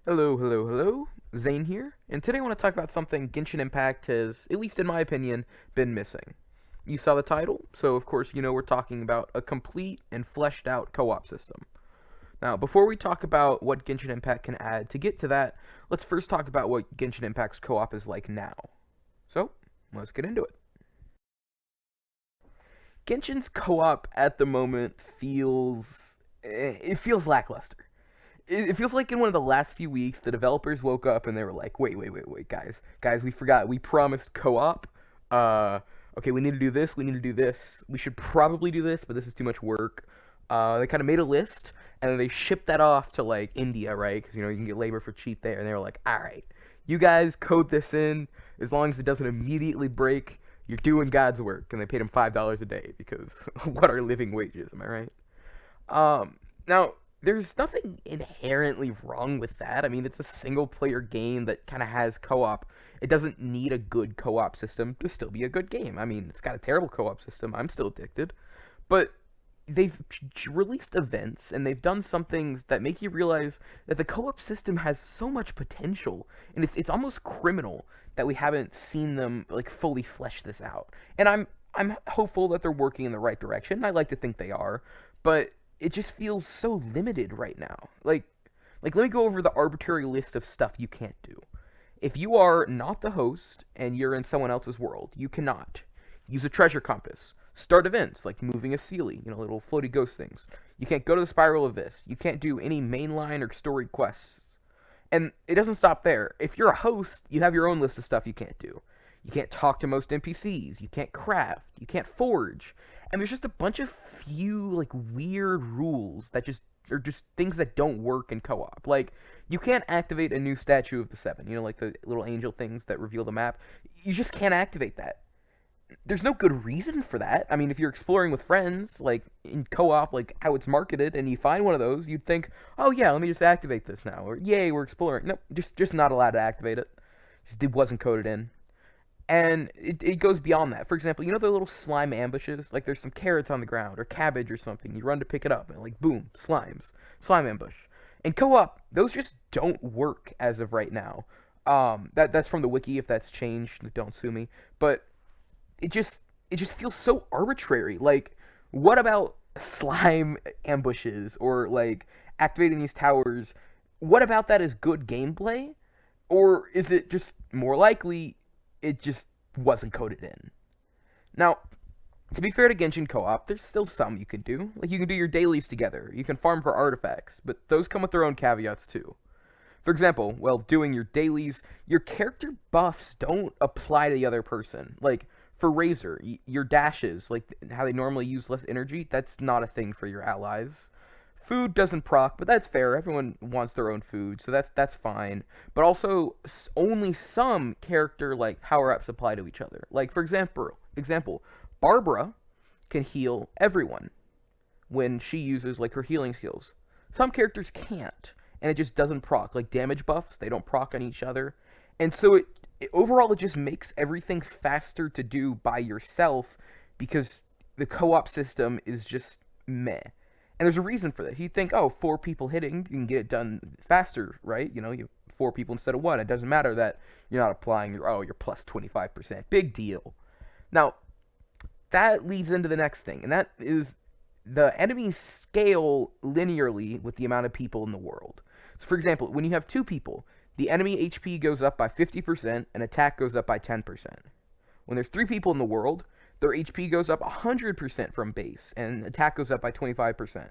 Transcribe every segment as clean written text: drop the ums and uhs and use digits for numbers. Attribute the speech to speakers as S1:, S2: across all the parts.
S1: Hello, hello, hello. Zane here, and today I want to talk about something Genshin Impact has, at least in my opinion, been missing. You saw the title, so of course you know we're talking about a complete and fleshed out co-op system. Now, before we talk about what Genshin Impact can add to get to that, let's first talk about what Genshin Impact's co-op is like now. So, let's get into it. Genshin's co-op at the moment feels lackluster. It feels like in one of the last few weeks, the developers woke up and they were like, wait, guys, we forgot. We promised co-op. Uh, okay, we need to do this. We need to do this. We should probably do this, but this is too much work. They kind of made a list and then they shipped that off to like India, right? Because you can get labor for cheap there. And they were like, all right, you guys code this in as long as it doesn't immediately break. You're doing God's work, and they paid him $5 a day because what are living wages? Am I right? Now, there's nothing inherently wrong with that. I mean, it's a single player game that kind of has co op. It doesn't need a good co op system to still be a good game. I mean, it's got a terrible co op system. I'm still addicted. But they've released events and they've done some things that make you realize that the co op system has so much potential. And it's almost criminal that we haven't seen them like fully flesh this out. And I'm hopeful that they're working in the right direction. I like to think they are, but it just feels so limited right now. Like let me go over the arbitrary list of stuff you can't do. If you are not the host and you're in someone else's world, you cannot use a treasure compass, start events like moving a Sealy, little floaty ghost things. You can't go to the Spiral Abyss. You can't do any mainline or story quests. And it doesn't stop there. If you're a host, you have your own list of stuff you can't do. You can't talk to most NPCs. You can't craft. You can't forge. And there's just a bunch of few like weird rules that just are just things that don't work in co-op. Like you can't activate a new statue of the seven. Like the little angel things that reveal the map. You just can't activate that. There's no good reason for that. I mean, if you're exploring with friends, like in co-op, like how it's marketed, and you find one of those, you'd think, oh yeah, let me just activate this now, or yay, we're exploring. No, just not allowed to activate it. Just it wasn't coded in. And it goes beyond that. For example, the little slime ambushes? Like there's some carrots on the ground or cabbage or something. You run to pick it up and like boom, slimes. Slime ambush. In co-op, those just don't work as of right now. That's from the wiki. If that's changed, don't sue me. But it just feels so arbitrary. Like, what about slime ambushes or like activating these towers? What about that is good gameplay? Or is it just more likely it just wasn't coded in? Now, to be fair to Genshin Co-op, there's still some you can do. Like, you can do your dailies together. You can farm for artifacts, but those come with their own caveats, too. For example, while doing your dailies, your character buffs don't apply to the other person. Like, for Razor, your dashes, like how they normally use less energy, that's not a thing for your allies. Food doesn't proc, but that's fair. Everyone wants their own food, so that's fine. But also, only some character like power ups apply to each other. Like for example, Barbara can heal everyone when she uses like her healing skills. Some characters can't, and it just doesn't proc. Like damage buffs, they don't proc on each other, and so overall it just makes everything faster to do by yourself because the co-op system is just meh. And there's a reason for this. You think, oh, four people hitting, you can get it done faster, right? You have four people instead of one. It doesn't matter that you're not applying your plus 25%. Big deal. Now, that leads into the next thing, and that is the enemies scale linearly with the amount of people in the world. So, for example, when you have two people, the enemy HP goes up by 50% and attack goes up by 10%. When there's three people in the world, their HP goes up 100% from base, and attack goes up by 25%.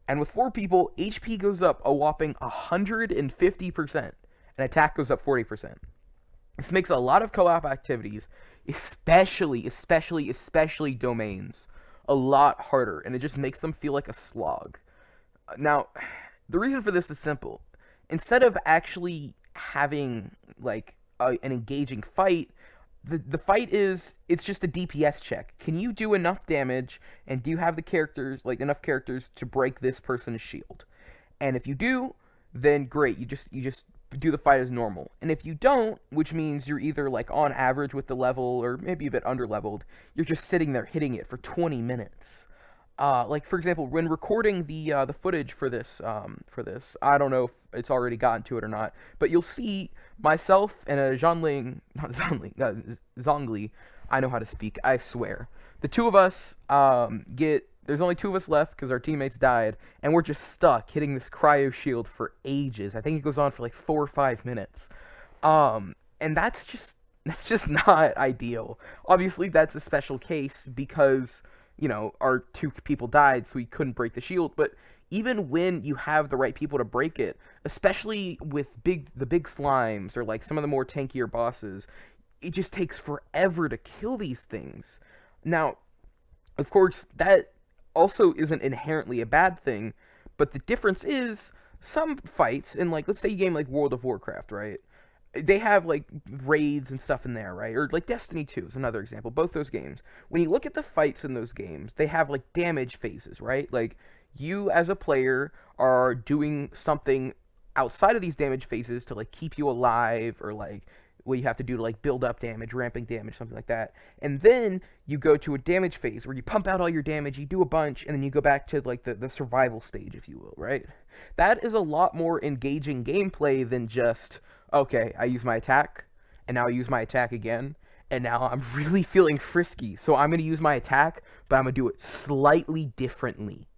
S1: And with 4 people, HP goes up a whopping 150%, and attack goes up 40%. This makes a lot of co-op activities, especially domains, a lot harder, and it just makes them feel like a slog. Now, the reason for this is simple. Instead of actually having, like, an engaging fight, the fight it's just a DPS check. Can you do enough damage, and do you have the characters, like enough characters to break this person's shield? And if you do, then great, you just do the fight as normal. And if you don't, which means you're either like on average with the level or maybe a bit under leveled, you're just sitting there hitting it for 20 minutes. like for example, when recording the footage for this, I don't know if it's already gotten to it or not, but you'll see myself and a Zhongling, not Zhongling, Zhongli. I know how to speak. I swear. The two of us get. There's only two of us left because our teammates died, and we're just stuck hitting this cryo shield for ages. I think it goes on for like 4 or 5 minutes, and that's just not ideal. Obviously, that's a special case because our two people died, so we couldn't break the shield. But even when you have the right people to break it, especially with the big slimes or like some of the more tankier bosses, it just takes forever to kill these things. Now, of course, that also isn't inherently a bad thing, but the difference is some fights in, like, let's say you game like World of Warcraft, right? They have like raids and stuff in there, right? Or like Destiny 2 is another example. Both those games. When you look at the fights in those games, they have like damage phases, right? Like you as a player are doing something outside of these damage phases to like keep you alive, or like what you have to do to like build up damage, ramping damage, something like that. And then you go to a damage phase where you pump out all your damage, you do a bunch, and then you go back to like the survival stage, if you will, right? That is a lot more engaging gameplay than just, okay, I use my attack, and now I use my attack again, and now I'm really feeling frisky, so I'm going to use my attack, but I'm going to do it slightly differently.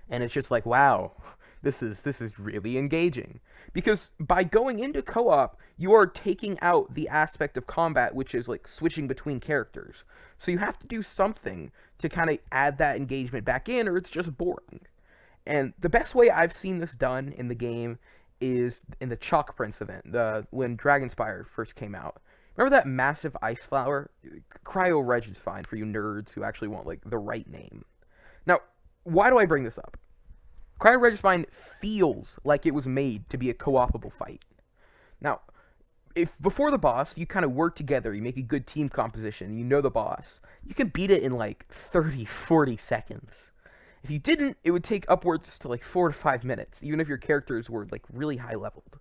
S1: And it's just like, wow, this is really engaging. Because by going into co-op, you are taking out the aspect of combat, which is like switching between characters. So you have to do something to kind of add that engagement back in, or it's just boring. And the best way I've seen this done in the game is in the Chalk Prince event, when Dragonspire first came out. Remember that massive ice flower? Cryo Reg is fine for you nerds who actually want like the right name. Now, why do I bring this up? Cryo Registine feels like it was made to be a co-opable fight. Now, if before the boss, you kind of work together, you make a good team composition, you know the boss, you can beat it in like 30, 40 seconds. If you didn't, it would take upwards to like 4 to 5 minutes, even if your characters were like really high leveled.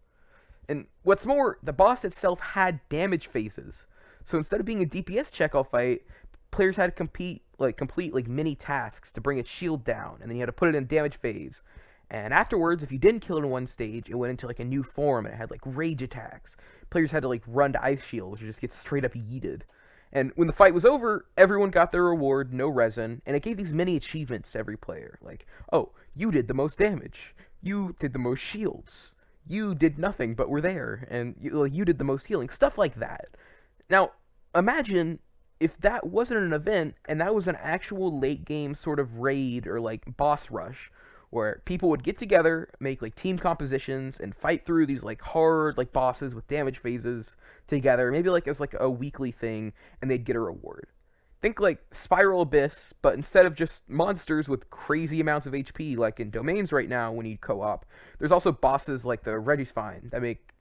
S1: And what's more, the boss itself had damage phases. So instead of being a DPS check-off fight, players had to complete like mini tasks to bring its shield down, and then you had to put it in damage phase. And afterwards, if you didn't kill it in one stage, it went into like a new form, and it had like rage attacks. Players had to like run to ice shields or just get straight up yeeted. And when the fight was over, everyone got their reward, no resin, and it gave these mini achievements to every player. Like, oh, you did the most damage. You did the most shields. You did nothing but were there, and you did the most healing. Stuff like that. Now, imagine if that wasn't an event, and that was an actual late game sort of raid or like boss rush, where people would get together, make like team compositions, and fight through these like hard like bosses with damage phases together, maybe like as like a weekly thing, and they'd get a reward. Think like Spiral Abyss, but instead of just monsters with crazy amounts of HP like in Domains right now when you co-op, there's also bosses like the Registine that make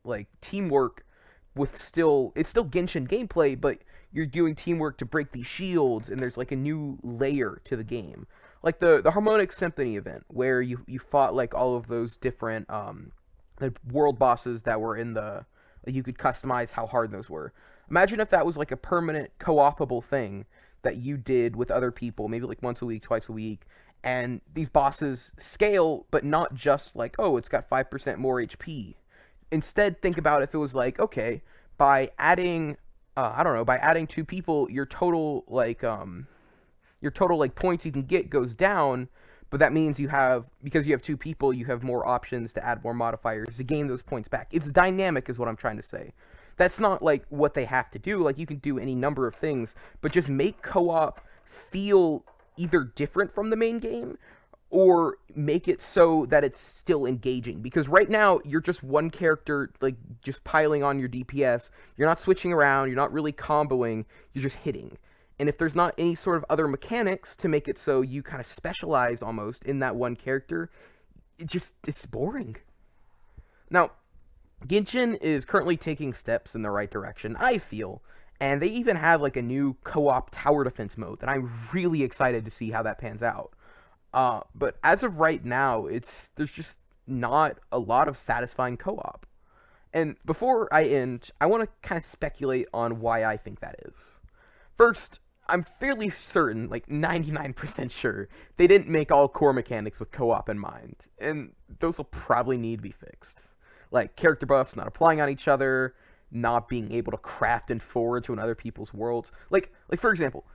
S1: like teamwork with it's still Genshin gameplay, but you're doing teamwork to break these shields, and there's like a new layer to the game. Like the Harmonic Symphony event, where you fought like all of those different the world bosses that were in the, like, you could customize how hard those were. Imagine if that was like a permanent co-opable thing that you did with other people, maybe like once a week, twice a week, and these bosses scale, but not just like, oh, it's got 5% more HP. Instead, think about if it was like, okay, by adding, I don't know, by adding two people, your total like points you can get goes down, but that means because you have two people, you have more options to add more modifiers to gain those points back. It's dynamic is what I'm trying to say. That's not like what they have to do. Like, you can do any number of things, but just make co-op feel either different from the main game, or make it so that it's still engaging. Because right now, you're just one character, like, just piling on your DPS. You're not switching around. You're not really comboing. You're just hitting. And if there's not any sort of other mechanics to make it so you kind of specialize almost in that one character, it's boring. Now, Genshin is currently taking steps in the right direction, I feel. And they even have, like, a new co-op tower defense mode that I'm really excited to see how that pans out. But as of right now, there's just not a lot of satisfying co-op. And before I end, I want to kind of speculate on why I think that is. First, I'm fairly certain, like 99% sure, they didn't make all core mechanics with co-op in mind, and those will probably need to be fixed. Like character buffs not applying on each other, not being able to craft and forage on other people's worlds. Like for example,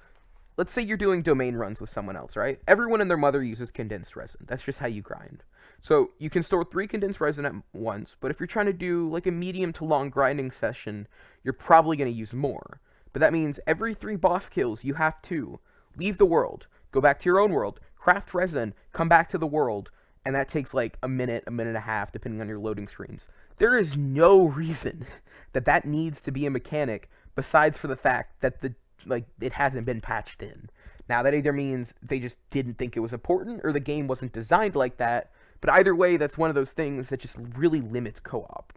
S1: let's say you're doing domain runs with someone else, right? Everyone and their mother uses condensed resin. That's just how you grind. So you can store 3 condensed resin at once, but if you're trying to do like a medium to long grinding session, you're probably going to use more. But that means every 3 boss kills, you have to leave the world, go back to your own world, craft resin, come back to the world, and that takes like a minute and a half, depending on your loading screens. There is no reason that that needs to be a mechanic besides for the fact that it hasn't been patched in. Now that either means they just didn't think it was important or the game wasn't designed like that, but either way, that's one of those things that just really limits co-op.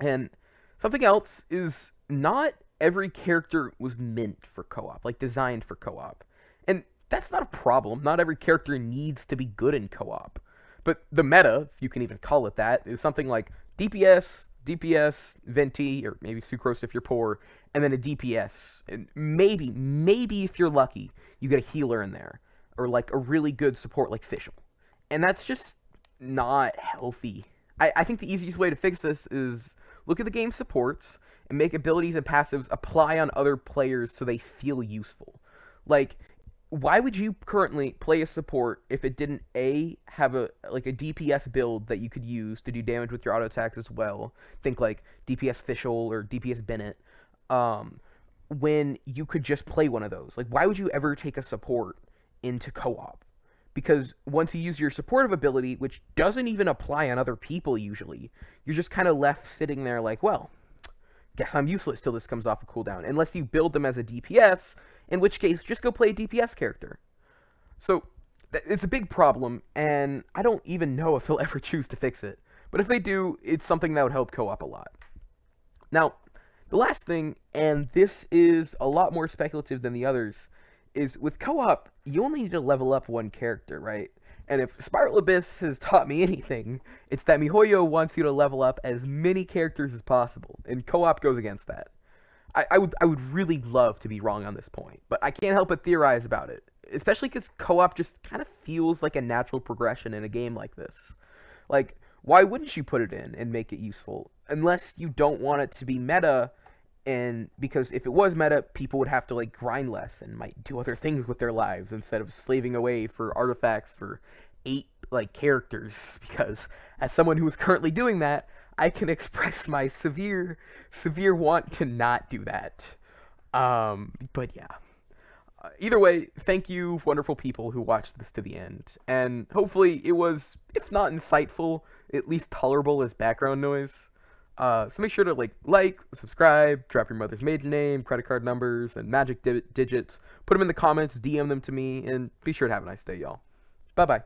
S1: And something else is not every character was meant for co-op, like designed for co-op. And that's not a problem. Not every character needs to be good in co-op. But the meta, if you can even call it that, is something like DPS, Venti, or maybe Sucrose if you're poor, and then a DPS. And maybe if you're lucky, you get a healer in there. Or like a really good support like Fischl. And that's just not healthy. I think the easiest way to fix this is look at the game's supports and make abilities and passives apply on other players so they feel useful. Like, why would you currently play a support if it didn't have a DPS build that you could use to do damage with your auto attacks as well? Think like DPS Fischl or DPS Bennett. When you could just play one of those. Like, why would you ever take a support into co-op? Because once you use your supportive ability, which doesn't even apply on other people usually, you're just kind of left sitting there like, well, guess I'm useless till this comes off a cooldown. Unless you build them as a DPS, in which case, just go play a DPS character. So, it's a big problem, and I don't even know if they'll ever choose to fix it. But if they do, it's something that would help co-op a lot. Now, the last thing, and this is a lot more speculative than the others, is with co-op, you only need to level up one character, right? And if Spiral Abyss has taught me anything, it's that MiHoYo wants you to level up as many characters as possible, and co-op goes against that. I would really love to be wrong on this point, but I can't help but theorize about it, especially because co-op just kind of feels like a natural progression in a game like this. Like, why wouldn't you put it in and make it useful? Unless you don't want it to be meta, and because if it was meta, people would have to like grind less and might do other things with their lives instead of slaving away for artifacts for 8 like characters. Because as someone who is currently doing that, I can express my severe want to not do that. But yeah. Either way, thank you, wonderful people who watched this to the end. And hopefully it was, if not insightful, at least tolerable as background noise. So make sure to like, subscribe, drop your mother's maiden name, credit card numbers, and magic digits. Put them in the comments, DM them to me, and be sure to have a nice day, y'all. Bye-bye.